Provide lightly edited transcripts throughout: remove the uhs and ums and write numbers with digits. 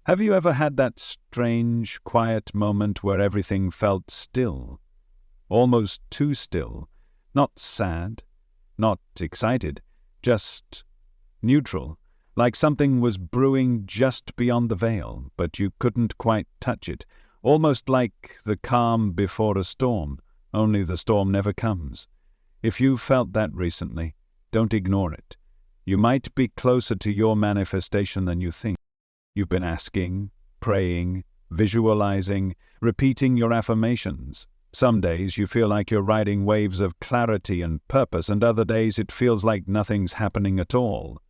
Have you ever had that strange, quiet moment where everything felt still? Almost too still. Not sad, not excited, just neutral, like something was brewing just beyond the veil, but you couldn't quite touch it. Almost like the calm before a storm, only the storm never comes. If you've felt that recently, don't ignore it. You might be closer to your manifestation than you think. You've been asking, praying, visualizing, repeating your affirmations. Some days you feel like you're riding waves of clarity and purpose, and other days it feels like nothing's happening at all.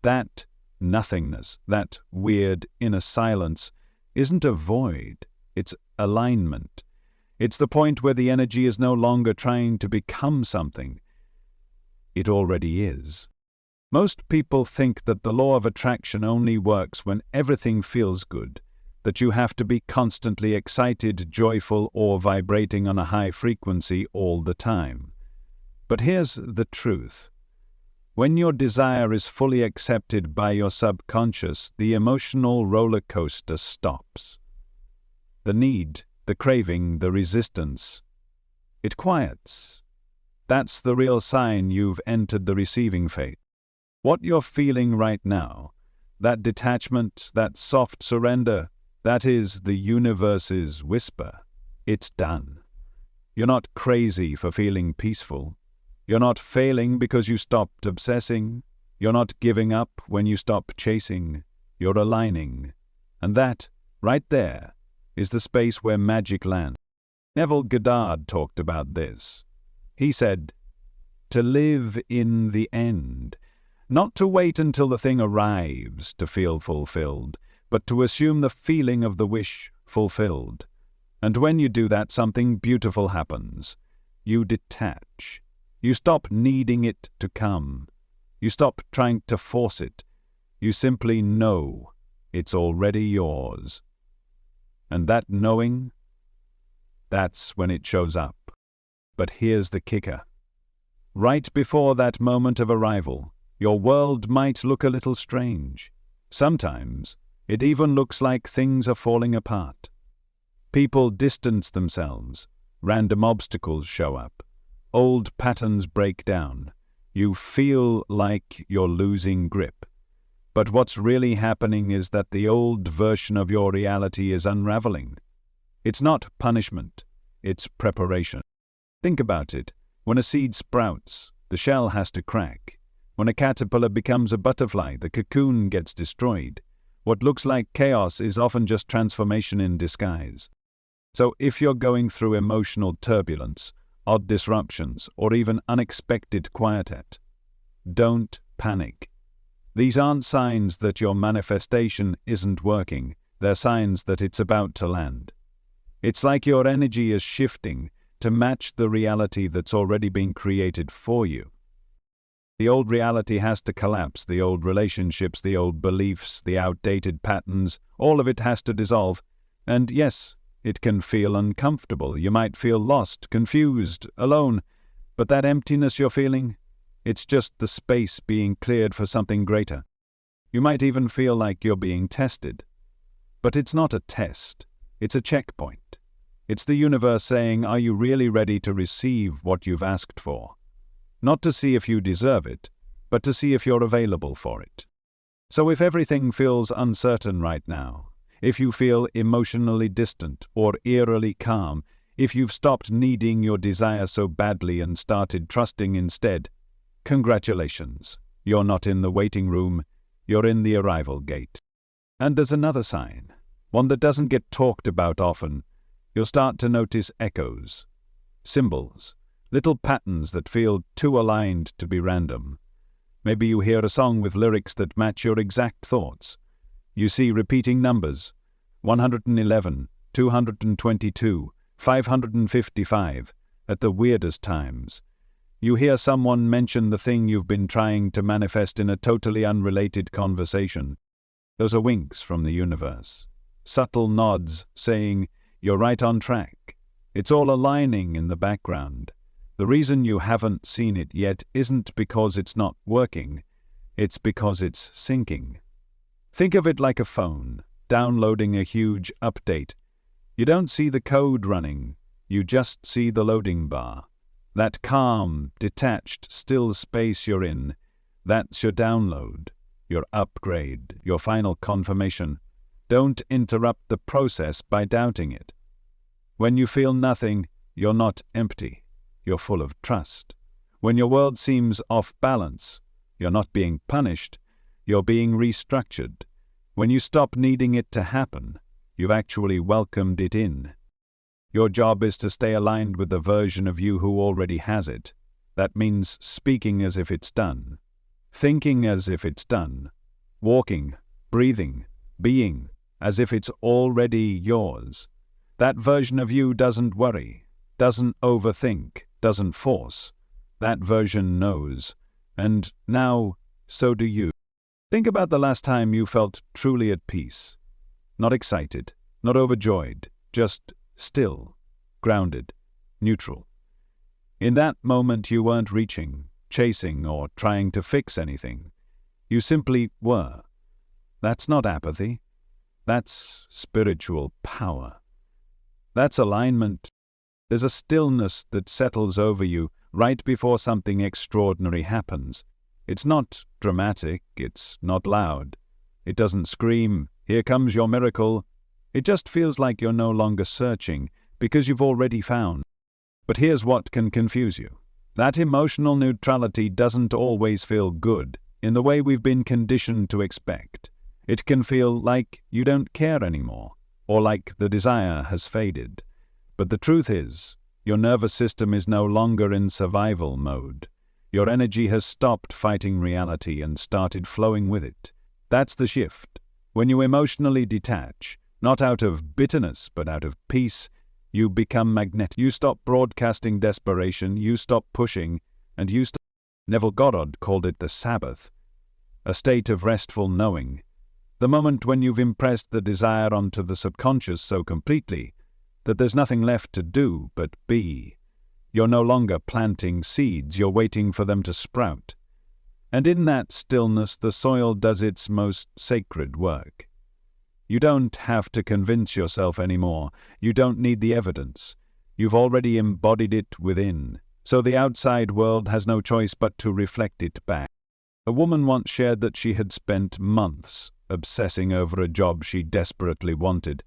That nothingness, that weird inner silence, isn't a void, it's alignment. It's the point where the energy is no longer trying to become something. It already is. Most people think that the law of attraction only works when everything feels good, that you have to be constantly excited, joyful, or vibrating on a high frequency all the time. But here's the truth. When your desire is fully accepted by your subconscious, the emotional roller coaster stops. The need, the craving, the resistance, it quiets. That's the real sign you've entered the receiving phase. What you're feeling right now, that detachment, that soft surrender, that is the universe's whisper. It's done. You're not crazy for feeling peaceful. You're not failing because you stopped obsessing. You're not giving up when you stop chasing. You're aligning. And that, right there, is the space where magic lands. Neville Goddard talked about this. He said, to live in the end. Not to wait until the thing arrives to feel fulfilled, but to assume the feeling of the wish fulfilled. And when you do that, something beautiful happens. You detach. You stop needing it to come. You stop trying to force it. You simply know it's already yours. And that knowing, that's when it shows up. But here's the kicker. Right before that moment of arrival, your world might look a little strange. Sometimes, it even looks like things are falling apart. People distance themselves. Random obstacles show up. Old patterns break down. You feel like you're losing grip. But what's really happening is that the old version of your reality is unraveling. It's not punishment. It's preparation. Think about it. When a seed sprouts, the shell has to crack. When a caterpillar becomes a butterfly, the cocoon gets destroyed. What looks like chaos is often just transformation in disguise. So if you're going through emotional turbulence, odd disruptions, or even unexpected quietude, don't panic. These aren't signs that your manifestation isn't working. They're signs that it's about to land. It's like your energy is shifting to match the reality that's already been created for you. The old reality has to collapse, the old relationships, the old beliefs, the outdated patterns, all of it has to dissolve. And yes, it can feel uncomfortable. You might feel lost, confused, alone. But that emptiness you're feeling, it's just the space being cleared for something greater. You might even feel like you're being tested. But it's not a test. It's a checkpoint. It's the universe saying, are you really ready to receive what you've asked for? Not to see if you deserve it, but to see if you're available for it. So if everything feels uncertain right now, if you feel emotionally distant or eerily calm, if you've stopped needing your desire so badly and started trusting instead, congratulations. You're not in the waiting room, you're in the arrival gate. And there's another sign, one that doesn't get talked about often. You'll start to notice echoes, symbols, little patterns that feel too aligned to be random. Maybe you hear a song with lyrics that match your exact thoughts. You see repeating numbers, 111, 222, 555, at the weirdest times. You hear someone mention the thing you've been trying to manifest in a totally unrelated conversation. Those are winks from the universe. Subtle nods saying, you're right on track. It's all aligning in the background. The reason you haven't seen it yet isn't because it's not working. It's because it's syncing. Think of it like a phone. downloading a huge update. You don't see the code running, you just see the loading bar. That calm, detached, still space you're in, that's your download, your upgrade, your final confirmation. Don't interrupt the process by doubting it. When you feel nothing, you're not empty, you're full of trust. When your world seems off balance, you're not being punished, you're being restructured. When you stop needing it to happen, you've actually welcomed it in. Your job is to stay aligned with the version of you who already has it. That means speaking as if it's done, thinking as if it's done, walking, breathing, being as if it's already yours. That version of you doesn't worry, doesn't overthink, doesn't force. That version knows. And now, so do you. Think about the last time you felt truly at peace. Not excited, not overjoyed, just still, grounded, neutral. In that moment you weren't reaching, chasing, or trying to fix anything. You simply were. That's not apathy. That's spiritual power. That's alignment. There's a stillness that settles over you right before something extraordinary happens. It's not dramatic, it's not loud. It doesn't scream, "Here comes your miracle." It just feels like you're no longer searching, because you've already found. But here's what can confuse you. That emotional neutrality doesn't always feel good, in the way we've been conditioned to expect. It can feel like you don't care anymore, or like the desire has faded. But the truth is, your nervous system is no longer in survival mode. Your energy has stopped fighting reality and started flowing with it. That's the shift. When you emotionally detach, not out of bitterness but out of peace, you become magnetic. You stop broadcasting desperation, you stop pushing, and you stop. Neville Goddard called it the Sabbath, a state of restful knowing. The moment when you've impressed the desire onto the subconscious so completely that there's nothing left to do but be. You're no longer planting seeds, you're waiting for them to sprout. And in that stillness, the soil does its most sacred work. You don't have to convince yourself anymore. You don't need the evidence. You've already embodied it within, so the outside world has no choice but to reflect it back. A woman once shared that she had spent months obsessing over a job she desperately wanted.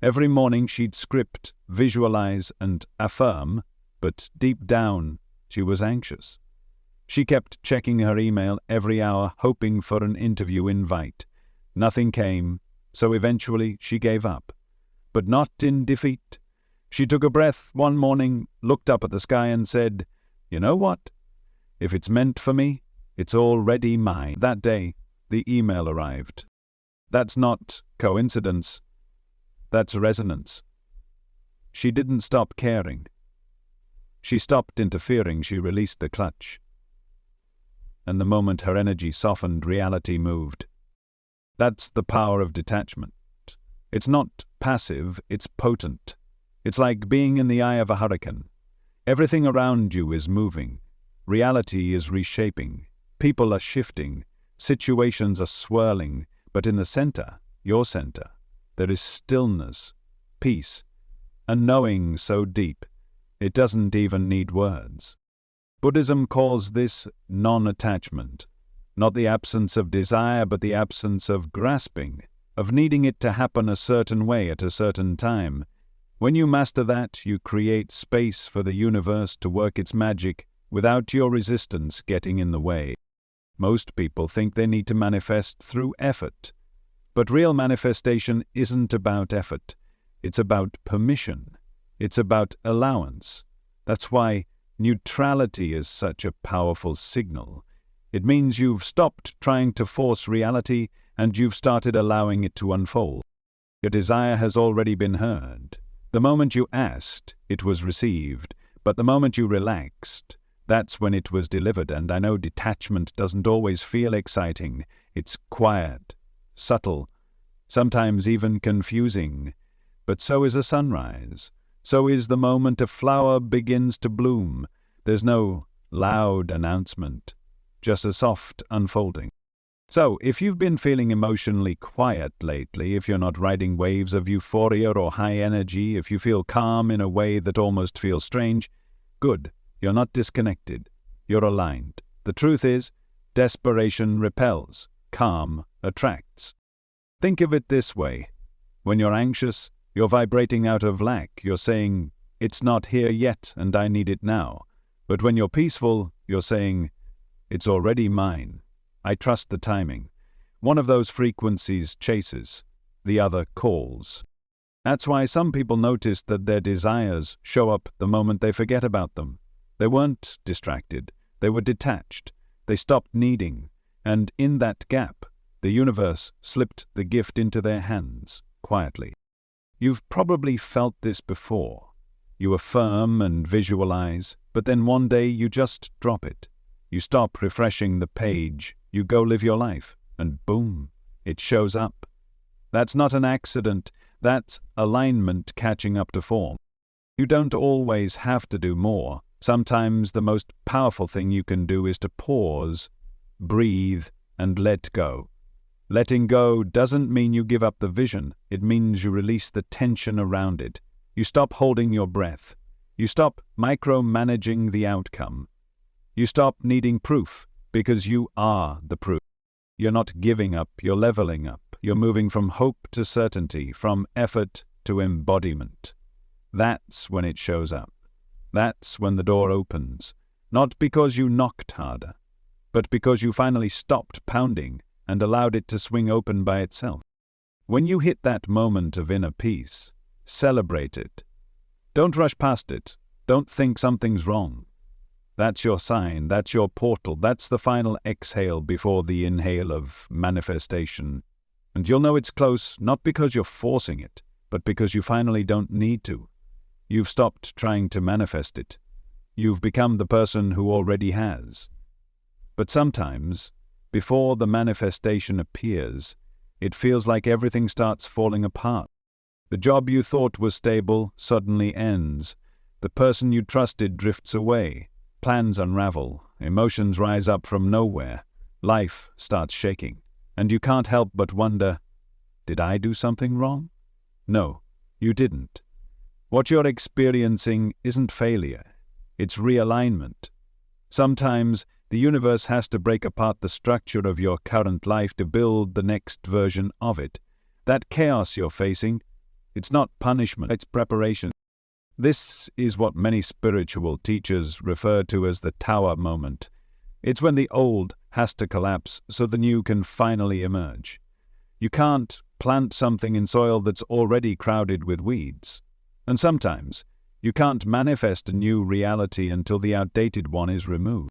Every morning she'd script, visualize, and affirm, but deep down she was anxious. She kept checking her email every hour, hoping for an interview invite. Nothing came, so eventually she gave up. But not in defeat. She took a breath one morning, looked up at the sky and said, "You know what? If it's meant for me, it's already mine." That day, the email arrived. That's not coincidence. That's resonance. She didn't stop caring. She stopped interfering, she released the clutch. And the moment her energy softened, reality moved. That's the power of detachment. It's not passive, it's potent. It's like being in the eye of a hurricane. Everything around you is moving. Reality is reshaping. People are shifting. Situations are swirling. But in the center, your center, there is stillness, peace, a knowing so deep, it doesn't even need words. Buddhism calls this non-attachment, not the absence of desire, but the absence of grasping, of needing it to happen a certain way at a certain time. When you master that, you create space for the universe to work its magic without your resistance getting in the way. Most people think they need to manifest through effort. But real manifestation isn't about effort. It's about permission. It's about allowance. That's why neutrality is such a powerful signal. It means you've stopped trying to force reality and you've started allowing it to unfold. Your desire has already been heard. The moment you asked, it was received. But the moment you relaxed, that's when it was delivered. And I know detachment doesn't always feel exciting. It's quiet, subtle, sometimes even confusing. But so is a sunrise. So is the moment a flower begins to bloom. There's no loud announcement, just a soft unfolding. So, if you've been feeling emotionally quiet lately, if you're not riding waves of euphoria or high energy, if you feel calm in a way that almost feels strange, good. You're not disconnected. You're aligned. The truth is, desperation repels, calm attracts. Think of it this way. When you're anxious, you're vibrating out of lack. You're saying, it's not here yet and I need it now. But when you're peaceful, you're saying, it's already mine. I trust the timing. One of those frequencies chases, the other calls. That's why some people notice that their desires show up the moment they forget about them. They weren't distracted. They were detached. They stopped needing. And in that gap, the universe slipped the gift into their hands, quietly. You've probably felt this before. You affirm and visualize, but then one day you just drop it. You stop refreshing the page, you go live your life, and boom, it shows up. That's not an accident, that's alignment catching up to form. You don't always have to do more. Sometimes the most powerful thing you can do is to pause, breathe, and let go. Letting go doesn't mean you give up the vision, it means you release the tension around it. You stop holding your breath. You stop micromanaging the outcome. You stop needing proof, because you are the proof. You're not giving up, you're leveling up. You're moving from hope to certainty, from effort to embodiment. That's when it shows up. That's when the door opens. Not because you knocked harder, but because you finally stopped pounding and allowed it to swing open by itself. When you hit that moment of inner peace, celebrate it. Don't rush past it. Don't think something's wrong. That's your sign, that's your portal, that's the final exhale before the inhale of manifestation. And you'll know it's close, not because you're forcing it, but because you finally don't need to. You've stopped trying to manifest it. You've become the person who already has. But sometimes, before the manifestation appears, it feels like everything starts falling apart. The job you thought was stable suddenly ends. The person you trusted drifts away. Plans unravel, emotions rise up from nowhere, life starts shaking, and you can't help but wonder, did I do something wrong? No, you didn't. What you're experiencing isn't failure, it's realignment. Sometimes the universe has to break apart the structure of your current life to build the next version of it. That chaos you're facing, it's not punishment, it's preparation. This is what many spiritual teachers refer to as the tower moment. It's when the old has to collapse so the new can finally emerge. You can't plant something in soil that's already crowded with weeds. And sometimes, you can't manifest a new reality until the outdated one is removed.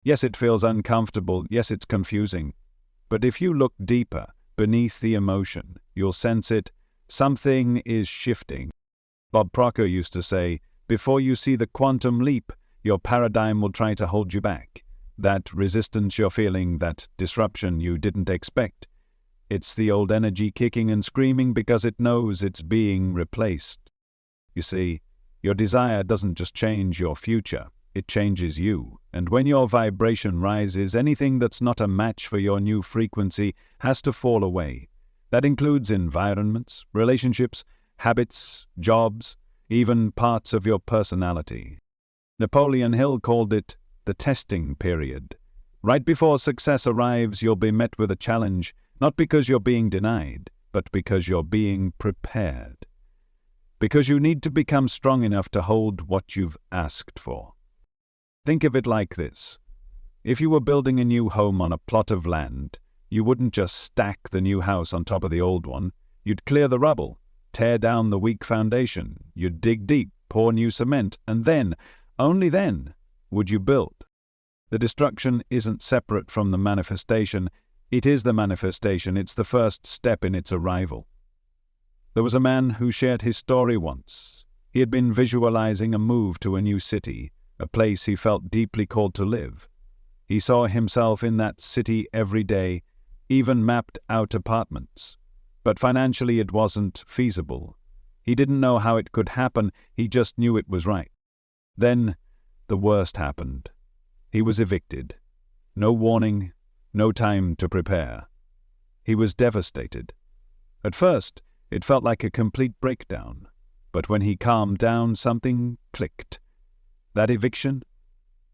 Yes, it feels uncomfortable, yes, it's confusing. But if you look deeper, beneath the emotion, you'll sense it. Something is shifting. Bob Proctor used to say, before you see the quantum leap, your paradigm will try to hold you back. That resistance you're feeling, that disruption you didn't expect. It's the old energy kicking and screaming because it knows it's being replaced. You see, your desire doesn't just change your future, it changes you. And when your vibration rises, anything that's not a match for your new frequency has to fall away. That includes environments, relationships, habits, jobs, even parts of your personality. Napoleon Hill called it the testing period. Right before success arrives, you'll be met with a challenge, not because you're being denied, but because you're being prepared. Because you need to become strong enough to hold what you've asked for. Think of it like this. If you were building a new home on a plot of land, you wouldn't just stack the new house on top of the old one. You'd clear the rubble, tear down the weak foundation, you'd dig deep, pour new cement, and then, only then, would you build. The destruction isn't separate from the manifestation. It is the manifestation. It's the first step in its arrival. There was a man who shared his story once. He had been visualizing a move to a new city, a place he felt deeply called to live. He saw himself in that city every day, even mapped out apartments. But financially it wasn't feasible. He didn't know how it could happen, he just knew it was right. Then the worst happened. He was evicted. No warning, no time to prepare. He was devastated. At first, it felt like a complete breakdown, but when he calmed down, something clicked. That eviction?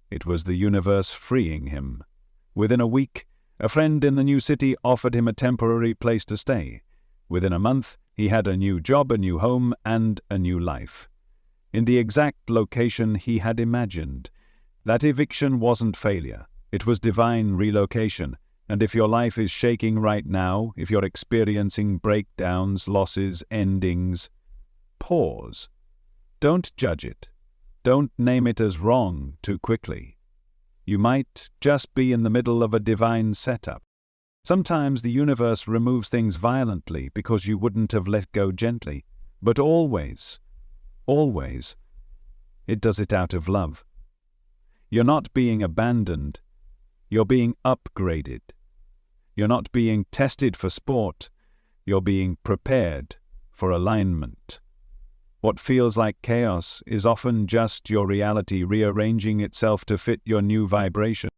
It was the universe freeing him. Within a week, a friend in the new city offered him a temporary place to stay. Within a month, he had a new job, a new home, and a new life. In the exact location he had imagined. That eviction wasn't failure. It was divine relocation. And if your life is shaking right now, if you're experiencing breakdowns, losses, endings, pause. Don't judge it. Don't name it as wrong too quickly. You might just be in the middle of a divine setup. Sometimes the universe removes things violently because you wouldn't have let go gently. But always, it does it out of love. You're not being abandoned. You're being upgraded. You're not being tested for sport. You're being prepared for alignment. What feels like chaos is often just your reality rearranging itself to fit your new vibration.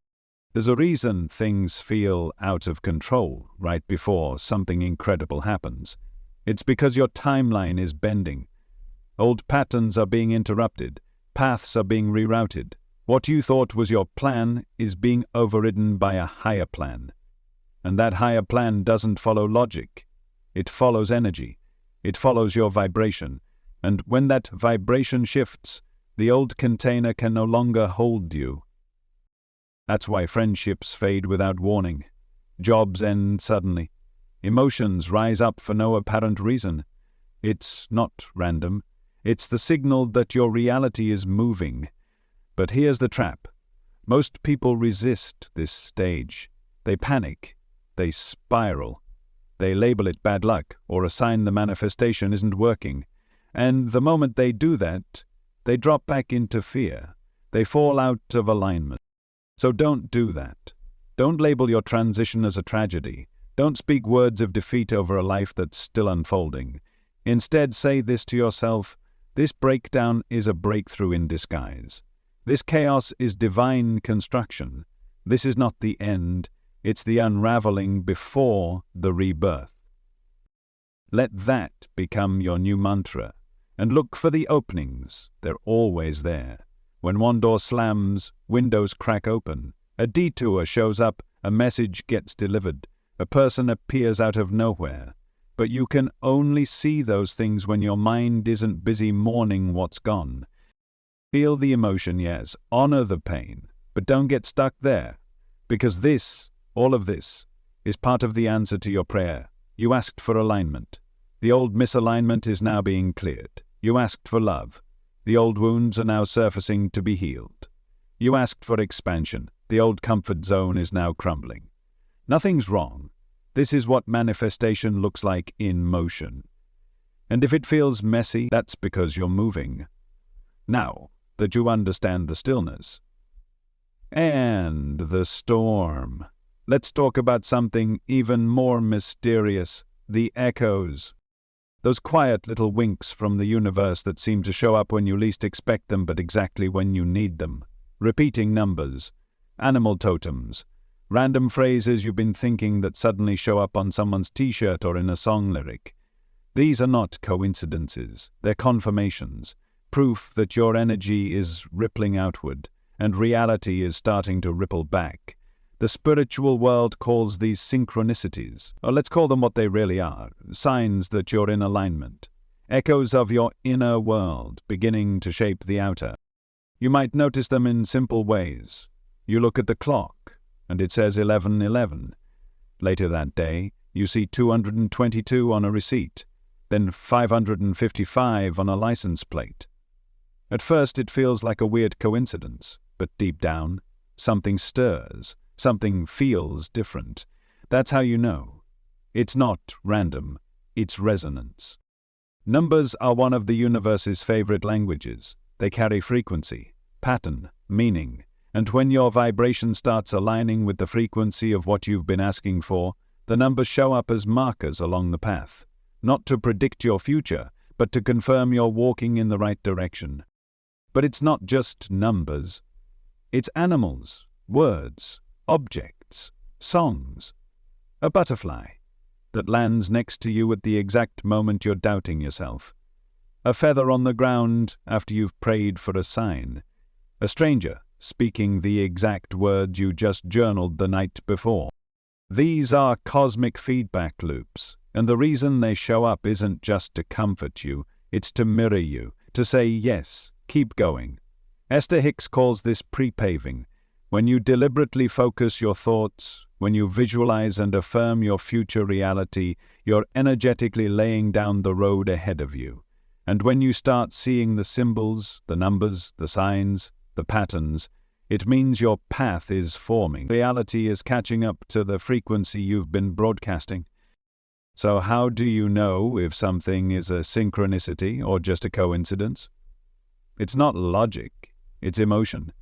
There's a reason things feel out of control right before something incredible happens. It's because your timeline is bending. Old patterns are being interrupted. Paths are being rerouted. What you thought was your plan is being overridden by a higher plan. And that higher plan doesn't follow logic. It follows energy. It follows your vibration. And when that vibration shifts, the old container can no longer hold you. That's why friendships fade without warning. Jobs end suddenly. Emotions rise up for no apparent reason. It's not random. It's the signal that your reality is moving. But here's the trap. Most people resist this stage. They panic. They spiral. They label it bad luck or a sign the manifestation isn't working. And the moment they do that, they drop back into fear. They fall out of alignment. So don't do that. Don't label your transition as a tragedy. Don't speak words of defeat over a life that's still unfolding. Instead, say this to yourself: this breakdown is a breakthrough in disguise. This chaos is divine construction. This is not the end. It's the unraveling before the rebirth. Let that become your new mantra. And look for the openings. They're always there. When one door slams, windows crack open. A detour shows up, a message gets delivered. A person appears out of nowhere. But you can only see those things when your mind isn't busy mourning what's gone. Feel the emotion, yes. Honor the pain. But don't get stuck there. Because this, all of this, is part of the answer to your prayer. You asked for alignment. The old misalignment is now being cleared. You asked for love. The old wounds are now surfacing to be healed. You asked for expansion. The old comfort zone is now crumbling. Nothing's wrong. This is what manifestation looks like in motion. And if it feels messy, that's because you're moving. Now that you understand the stillness and the storm, let's talk about something even more mysterious: the echoes. Those quiet little winks from the universe that seem to show up when you least expect them but exactly when you need them. Repeating numbers, animal totems, random phrases you've been thinking that suddenly show up on someone's t-shirt or in a song lyric. These are not coincidences. They're confirmations. Proof that your energy is rippling outward and reality is starting to ripple back. The spiritual world calls these synchronicities, or let's call them what they really are, signs that you're in alignment, echoes of your inner world beginning to shape the outer. You might notice them in simple ways. You look at the clock, and it says 11:11. Later that day, you see 222 on a receipt, then 555 on a license plate. At first it feels like a weird coincidence, but deep down, something stirs. Something feels different. That's how you know. It's not random. It's resonance. Numbers are one of the universe's favorite languages. They carry frequency, pattern, meaning. And when your vibration starts aligning with the frequency of what you've been asking for, the numbers show up as markers along the path. Not to predict your future, but to confirm you're walking in the right direction. But it's not just numbers. It's animals, words, objects, songs, a butterfly that lands next to you at the exact moment you're doubting yourself, a feather on the ground after you've prayed for a sign, a stranger speaking the exact words you just journaled the night before. These are cosmic feedback loops, and the reason they show up isn't just to comfort you, it's to mirror you, to say yes, keep going. Esther Hicks calls this pre-paving. When you deliberately focus your thoughts, when you visualize and affirm your future reality, you're energetically laying down the road ahead of you. And when you start seeing the symbols, the numbers, the signs, the patterns, it means your path is forming. Reality is catching up to the frequency you've been broadcasting. So how do you know if something is a synchronicity or just a coincidence? It's not logic, it's emotion.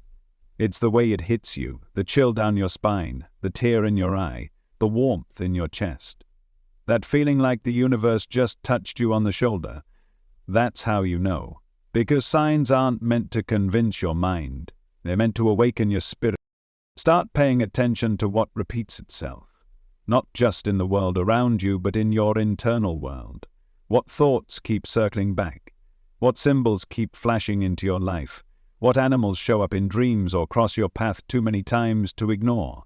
It's the way it hits you, the chill down your spine, the tear in your eye, the warmth in your chest. That feeling like the universe just touched you on the shoulder. That's how you know. Because signs aren't meant to convince your mind. They're meant to awaken your spirit. Start paying attention to what repeats itself. Not just in the world around you, but in your internal world. What thoughts keep circling back? What symbols keep flashing into your life? What animals show up in dreams or cross your path too many times to ignore?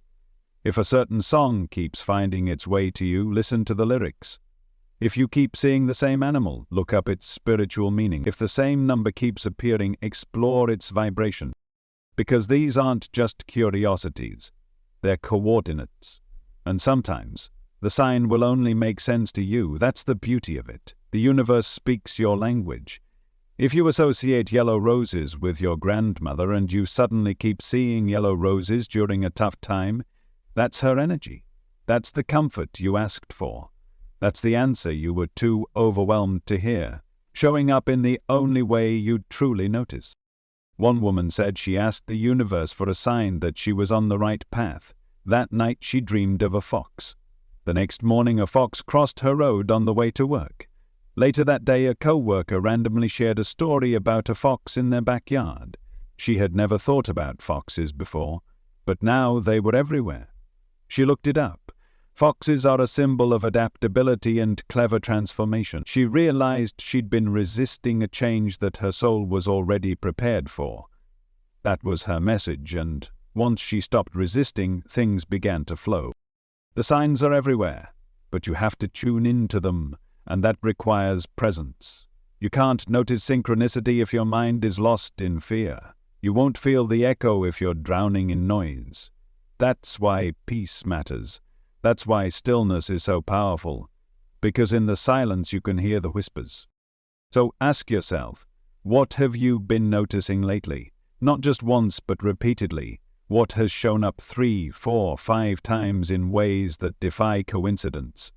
If a certain song keeps finding its way to you, listen to the lyrics. If you keep seeing the same animal, look up its spiritual meaning. If the same number keeps appearing, explore its vibration. Because these aren't just curiosities, they're coordinates. And sometimes, the sign will only make sense to you. That's the beauty of it. The universe speaks your language. If you associate yellow roses with your grandmother and you suddenly keep seeing yellow roses during a tough time, that's her energy. That's the comfort you asked for. That's the answer you were too overwhelmed to hear, showing up in the only way you'd truly notice. One woman said she asked the universe for a sign that she was on the right path. That night she dreamed of a fox. The next morning a fox crossed her road on the way to work. Later that day a co-worker randomly shared a story about a fox in their backyard. She had never thought about foxes before, but now they were everywhere. She looked it up. Foxes are a symbol of adaptability and clever transformation. She realized she'd been resisting a change that her soul was already prepared for. That was her message, and once she stopped resisting, things began to flow. The signs are everywhere, but you have to tune into them, and that requires presence. You can't notice synchronicity if your mind is lost in fear. You won't feel the echo if you're drowning in noise. That's why peace matters. That's why stillness is so powerful, because in the silence you can hear the whispers. So ask yourself, what have you been noticing lately? Not just once, but repeatedly. What has shown up 3, 4, 5 times in ways that defy coincidence?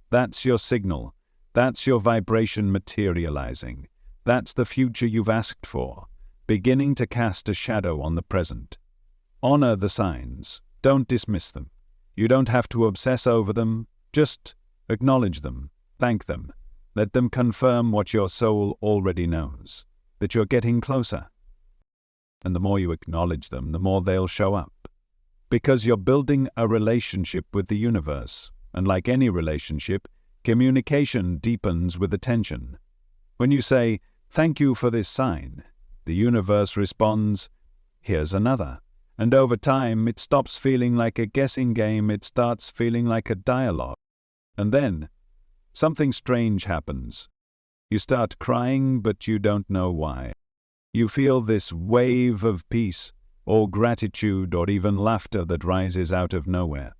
That's your signal. That's your vibration materializing. That's the future you've asked for, beginning to cast a shadow on the present. Honor the signs. Don't dismiss them. You don't have to obsess over them, just acknowledge them, thank them. Let them confirm what your soul already knows, that you're getting closer. And the more you acknowledge them, the more they'll show up. Because you're building a relationship with the universe, and like any relationship, communication deepens with attention. When you say, "Thank you for this sign," the universe responds, "Here's another." And over time, it stops feeling like a guessing game, it starts feeling like a dialogue. And then, something strange happens. You start crying, but you don't know why. You feel this wave of peace, or gratitude, or even laughter that rises out of nowhere.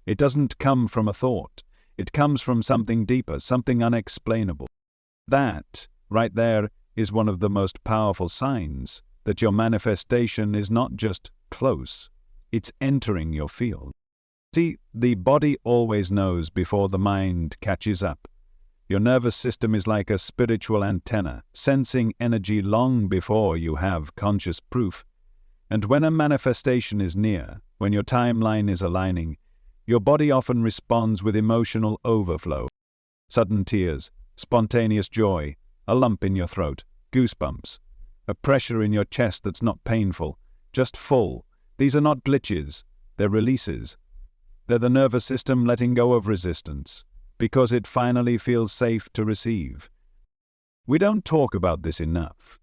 It doesn't come from a thought. It comes from something deeper, something unexplainable. That, right there, is one of the most powerful signs that your manifestation is not just close, it's entering your field. See, the body always knows before the mind catches up. Your nervous system is like a spiritual antenna, sensing energy long before you have conscious proof. And when a manifestation is near, when your timeline is aligning, your body often responds with emotional overflow. Sudden tears, spontaneous joy, a lump in your throat, goosebumps, a pressure in your chest that's not painful, just full. These are not glitches, they're releases. They're the nervous system letting go of resistance, because it finally feels safe to receive. We don't talk about this enough.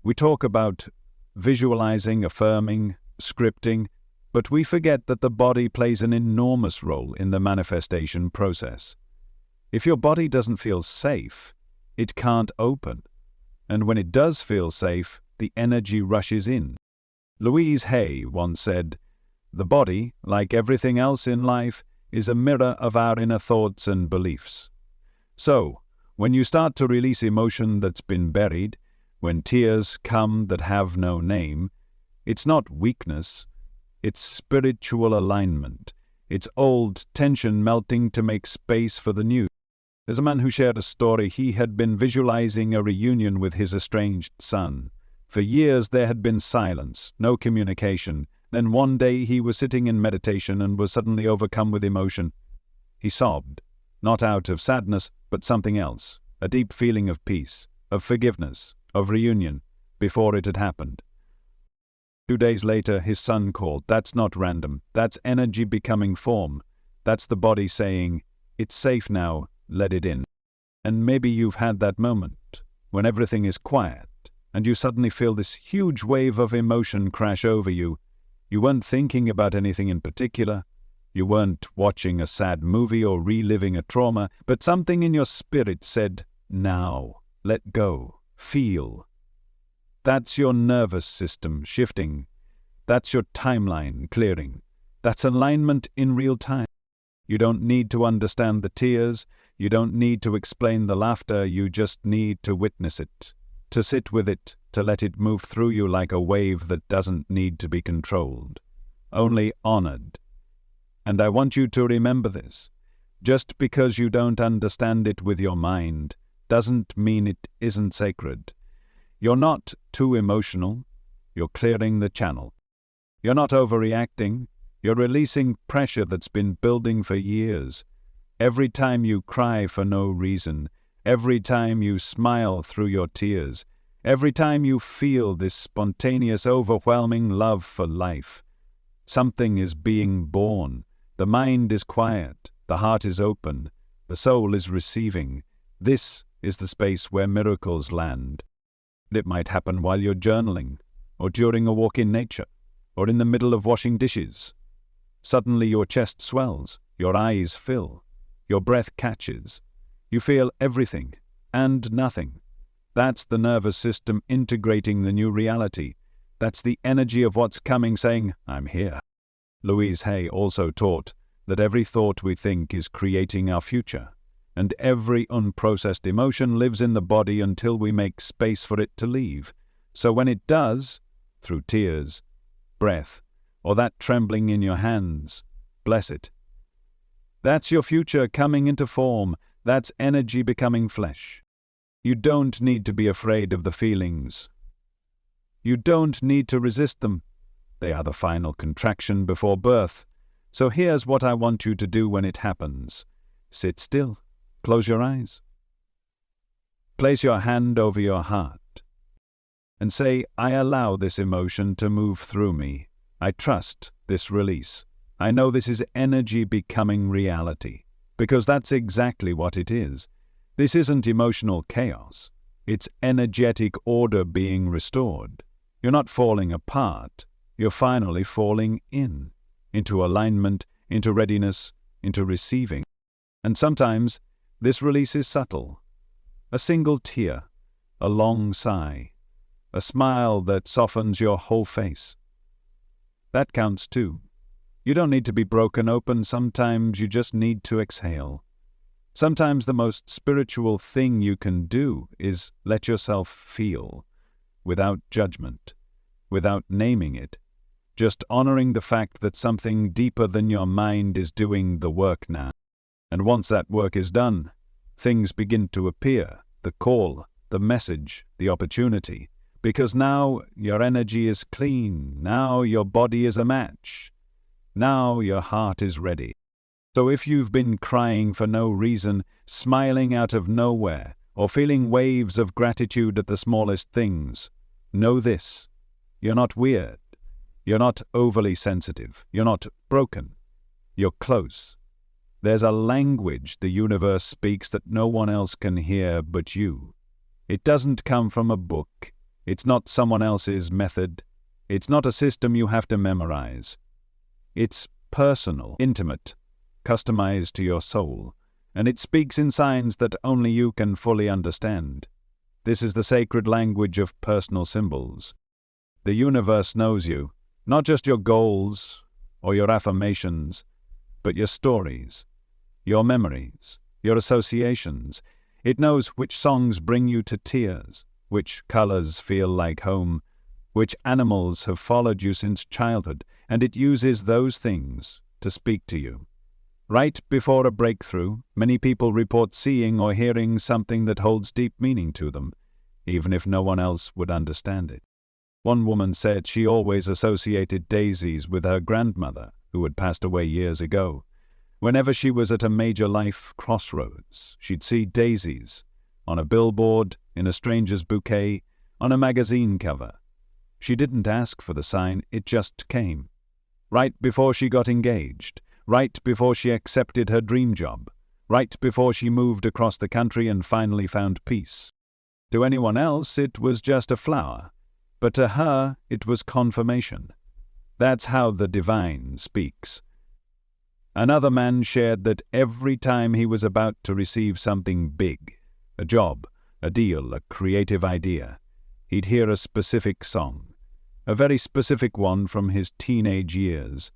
We talk about visualizing, affirming, scripting, but we forget that the body plays an enormous role in the manifestation process. If your body doesn't feel safe, it can't open. And when it does feel safe, the energy rushes in. Louise Hay once said, "The body, like everything else in life, is a mirror of our inner thoughts and beliefs." So, when you start to release emotion that's been buried, when tears come that have no name, it's not weakness, it's spiritual alignment. It's old tension melting to make space for the new. There's a man who shared a story. He had been visualizing a reunion with his estranged son. For years there had been silence, no communication. Then one day he was sitting in meditation and was suddenly overcome with emotion. He sobbed, not out of sadness, but something else, a deep feeling of peace, of forgiveness, of reunion, before it had happened. 2 days later, his son called. That's not random. That's energy becoming form. That's the body saying, "It's safe now, let it in." And maybe you've had that moment when everything is quiet and you suddenly feel this huge wave of emotion crash over you. You weren't thinking about anything in particular. You weren't watching a sad movie or reliving a trauma, but something in your spirit said, "Now, let go, feel." That's your nervous system shifting. That's your timeline clearing. That's alignment in real time. You don't need to understand the tears. You don't need to explain the laughter. You just need to witness it, to sit with it, to let it move through you like a wave that doesn't need to be controlled, only honored. And I want you to remember this. Just because you don't understand it with your mind doesn't mean it isn't sacred. You're not too emotional. You're clearing the channel. You're not overreacting. You're releasing pressure that's been building for years. Every time you cry for no reason, every time you smile through your tears, every time you feel this spontaneous, overwhelming love for life, something is being born. The mind is quiet. The heart is open. The soul is receiving. This is the space where miracles land. It might happen while you're journaling, or during a walk in nature, or in the middle of washing dishes. Suddenly your chest swells, your eyes fill, your breath catches. You feel everything and nothing. That's the nervous system integrating the new reality. That's the energy of what's coming saying, "I'm here." Louise Hay also taught that every thought we think is creating our future, and every unprocessed emotion lives in the body until we make space for it to leave. So when it does, through tears, breath, or that trembling in your hands, bless it. That's your future coming into form. That's energy becoming flesh. You don't need to be afraid of the feelings. You don't need to resist them. They are the final contraction before birth. So here's what I want you to do when it happens. Sit still. Close your eyes. Place your hand over your heart and say, "I allow this emotion to move through me. I trust this release. I know this is energy becoming reality," because that's exactly what it is. This isn't emotional chaos. It's energetic order being restored. You're not falling apart. You're finally falling into alignment, into readiness, into receiving. And sometimes this release is subtle. A single tear, a long sigh, a smile that softens your whole face. That counts too. You don't need to be broken open. Sometimes you just need to exhale. Sometimes the most spiritual thing you can do is let yourself feel, without judgment, without naming it, just honoring the fact that something deeper than your mind is doing the work now. And once that work is done, things begin to appear, the call, the message, the opportunity, because now your energy is clean, now your body is a match, now your heart is ready. So if you've been crying for no reason, smiling out of nowhere, or feeling waves of gratitude at the smallest things, know this: you're not weird, you're not overly sensitive, you're not broken. You're close. There's a language the universe speaks that no one else can hear but you. It doesn't come from a book. It's not someone else's method. It's not a system you have to memorize. It's personal, intimate, customized to your soul, and it speaks in signs that only you can fully understand. This is the sacred language of personal symbols. The universe knows you, not just your goals or your affirmations, but your stories, your memories, your associations. It knows which songs bring you to tears, which colors feel like home, which animals have followed you since childhood, and it uses those things to speak to you. Right before a breakthrough, many people report seeing or hearing something that holds deep meaning to them, even if no one else would understand it. One woman said she always associated daisies with her grandmother, who had passed away years ago. Whenever she was at a major life crossroads, she'd see daisies on a billboard, in a stranger's bouquet, on a magazine cover. She didn't ask for the sign, it just came. Right before she got engaged, right before she accepted her dream job, right before she moved across the country and finally found peace. To anyone else, it was just a flower, but to her, it was confirmation. That's how the divine speaks. Another man shared that every time he was about to receive something big, a job, a deal, a creative idea, he'd hear a specific song, a very specific one from his teenage years.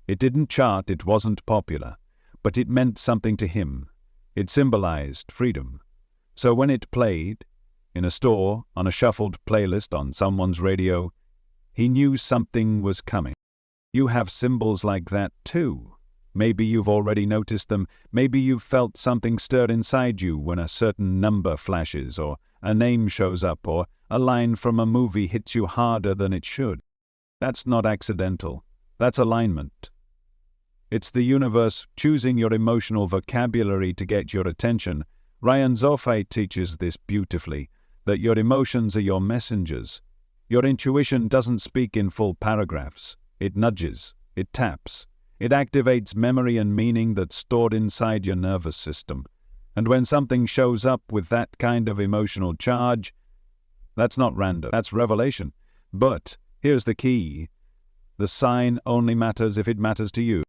It didn't chart, it wasn't popular, but it meant something to him. It symbolized freedom. So when it played, in a store, on a shuffled playlist, on someone's radio, he knew something was coming. You have symbols like that too. Maybe you've already noticed them. Maybe you've felt something stir inside you when a certain number flashes, or a name shows up, or a line from a movie hits you harder than it should. That's not accidental. That's alignment. It's the universe choosing your emotional vocabulary to get your attention. Ryan Zoffay teaches this beautifully, that your emotions are your messengers. Your intuition doesn't speak in full paragraphs. It nudges. It taps. It activates memory and meaning that's stored inside your nervous system. And when something shows up with that kind of emotional charge, that's not random, that's revelation. But here's the key. The sign only matters if it matters to you.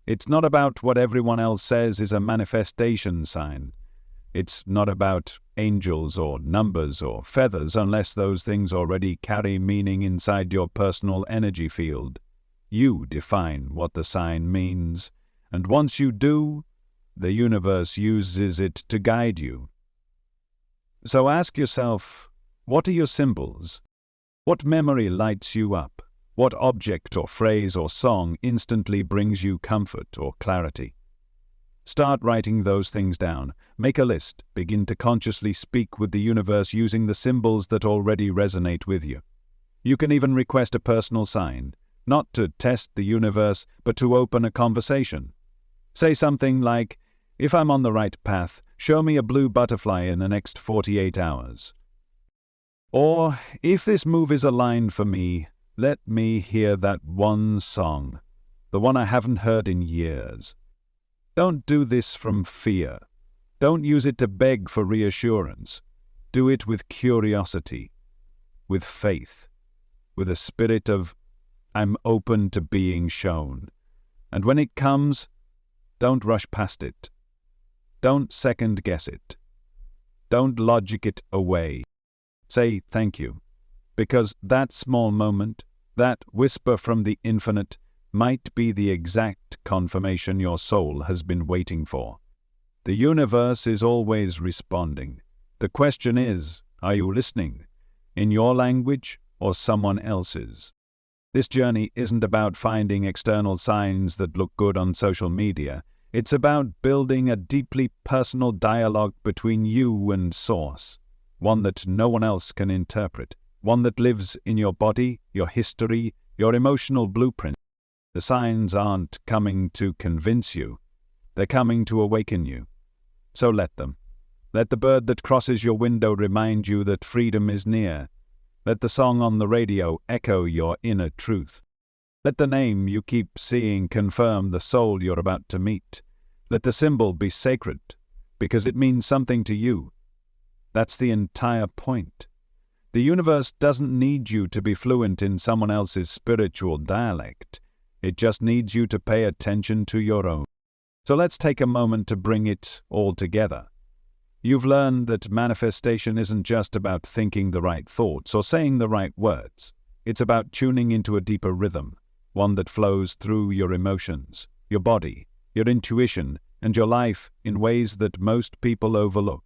It's not about what everyone else says is a manifestation sign. It's not about angels or numbers or feathers unless those things already carry meaning inside your personal energy field. You define what the sign means, and once you do, the universe uses it to guide you. So ask yourself, what are your symbols? What memory lights you up? What object or phrase or song instantly brings you comfort or clarity? Start writing those things down. Make a list. Begin to consciously speak with the universe using the symbols that already resonate with you. You can even request a personal sign, not to test the universe, but to open a conversation. Say something like, if I'm on the right path, show me a blue butterfly in the next 48 hours. Or, if this move is aligned for me, let me hear that one song, the one I haven't heard in years. Don't do this from fear. Don't use it to beg for reassurance. Do it with curiosity, with faith, with a spirit of, I'm open to being shown. And when it comes, don't rush past it. Don't second-guess it. Don't logic it away. Say thank you, because that small moment, that whisper from the infinite, might be the exact confirmation your soul has been waiting for. The universe is always responding. The question is, are you listening? In your language or someone else's? This journey isn't about finding external signs that look good on social media. It's about building a deeply personal dialogue between you and Source, one that no one else can interpret, one that lives in your body, your history, your emotional blueprint. The signs aren't coming to convince you. They're coming to awaken you. So let them. Let the bird that crosses your window remind you that freedom is near. Let the song on the radio echo your inner truth. Let the name you keep seeing confirm the soul you're about to meet. Let the symbol be sacred, because it means something to you. That's the entire point. The universe doesn't need you to be fluent in someone else's spiritual dialect. It just needs you to pay attention to your own. So let's take a moment to bring it all together. You've learned that manifestation isn't just about thinking the right thoughts or saying the right words. It's about tuning into a deeper rhythm, one that flows through your emotions, your body, your intuition, and your life in ways that most people overlook.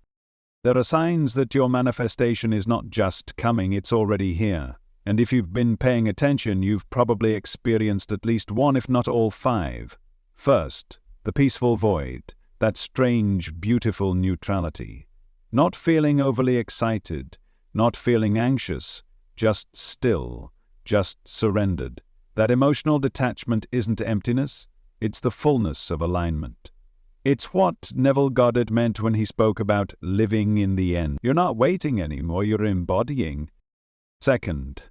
There are signs that your manifestation is not just coming, it's already here. And if you've been paying attention, you've probably experienced at least one, if not all five. First, the peaceful void, that strange, beautiful neutrality. Not feeling overly excited, not feeling anxious, just still, just surrendered. That emotional detachment isn't emptiness, it's the fullness of alignment. It's what Neville Goddard meant when he spoke about living in the end. You're not waiting anymore, you're embodying. Second,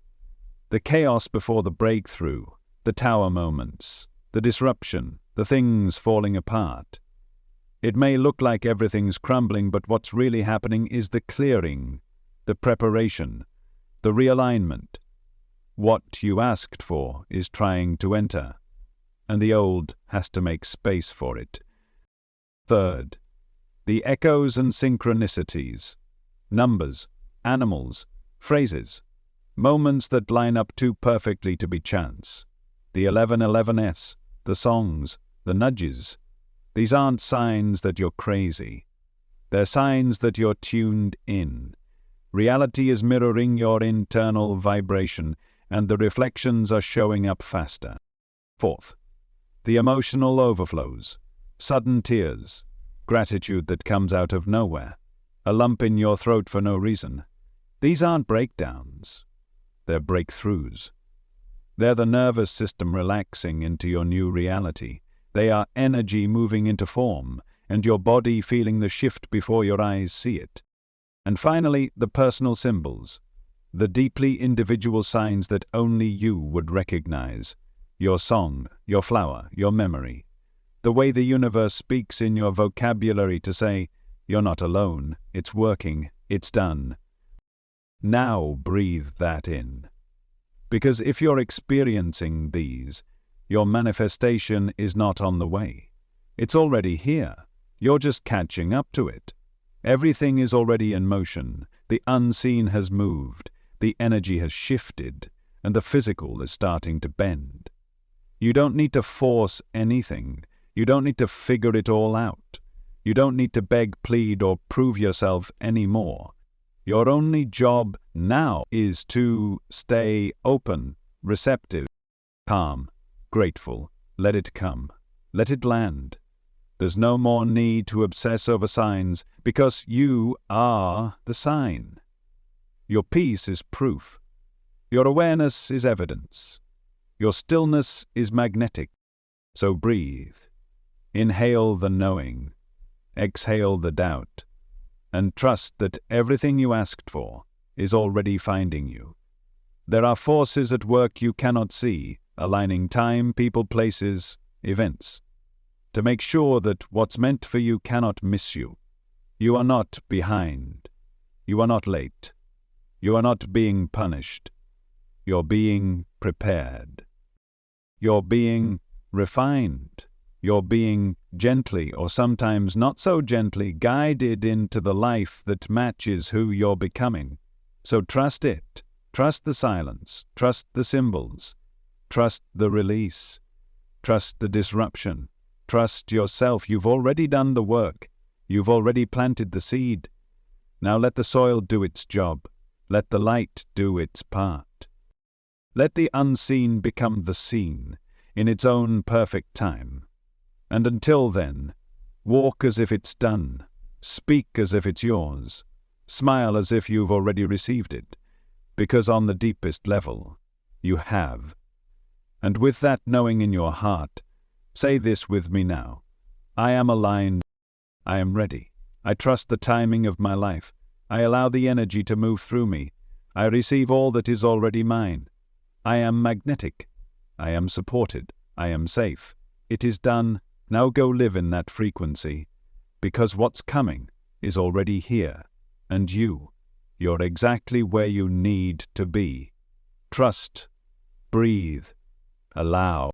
the chaos before the breakthrough, the tower moments, the disruption, the things falling apart. It may look like everything's crumbling, but what's really happening is the clearing, the preparation, the realignment. What you asked for is trying to enter, and the old has to make space for it. Third, the echoes and synchronicities, numbers, animals, phrases, moments that line up too perfectly to be chance. The 1111s, the songs, the nudges. These aren't signs that you're crazy. They're signs that you're tuned in. Reality is mirroring your internal vibration, and the reflections are showing up faster. Fourth, the emotional overflows. Sudden tears, gratitude that comes out of nowhere, a lump in your throat for no reason. These aren't breakdowns, they're breakthroughs. They're the nervous system relaxing into your new reality. They are energy moving into form, and your body feeling the shift before your eyes see it. And finally, the personal symbols, the deeply individual signs that only you would recognize. Your song, your flower, your memory. The way the universe speaks in your vocabulary to say, you're not alone, it's working, it's done. Now breathe that in. Because if you're experiencing these, your manifestation is not on the way. It's already here. You're just catching up to it. Everything is already in motion. The unseen has moved, the energy has shifted, and the physical is starting to bend. You don't need to force anything. You don't need to figure it all out. You don't need to beg, plead, or prove yourself anymore. Your only job now is to stay open, receptive, calm, grateful. Let it come. Let it land. There's no more need to obsess over signs, because you are the sign. Your peace is proof. Your awareness is evidence. Your stillness is magnetic. So breathe. Inhale the knowing. Exhale the doubt. And trust that everything you asked for is already finding you. There are forces at work you cannot see, aligning time, people, places, events, to make sure that what's meant for you cannot miss you. You are not behind. You are not late. You are not being punished. You're being prepared. You're being refined. You're being gently, or sometimes not so gently, guided into the life that matches who you're becoming. So trust it. Trust the silence. Trust the symbols. Trust the release. Trust the disruption. Trust yourself. You've already done the work. You've already planted the seed. Now let the soil do its job. Let the light do its part. Let the unseen become the seen in its own perfect time. And until then, walk as if it's done. Speak as if it's yours. Smile as if you've already received it. Because on the deepest level, you have. And with that knowing in your heart, say this with me now. I am aligned. I am ready. I trust the timing of my life. I allow the energy to move through me. I receive all that is already mine. I am magnetic. I am supported. I am safe. It is done. Now go live in that frequency, because what's coming is already here, and you're exactly where you need to be. Trust, breathe, allow.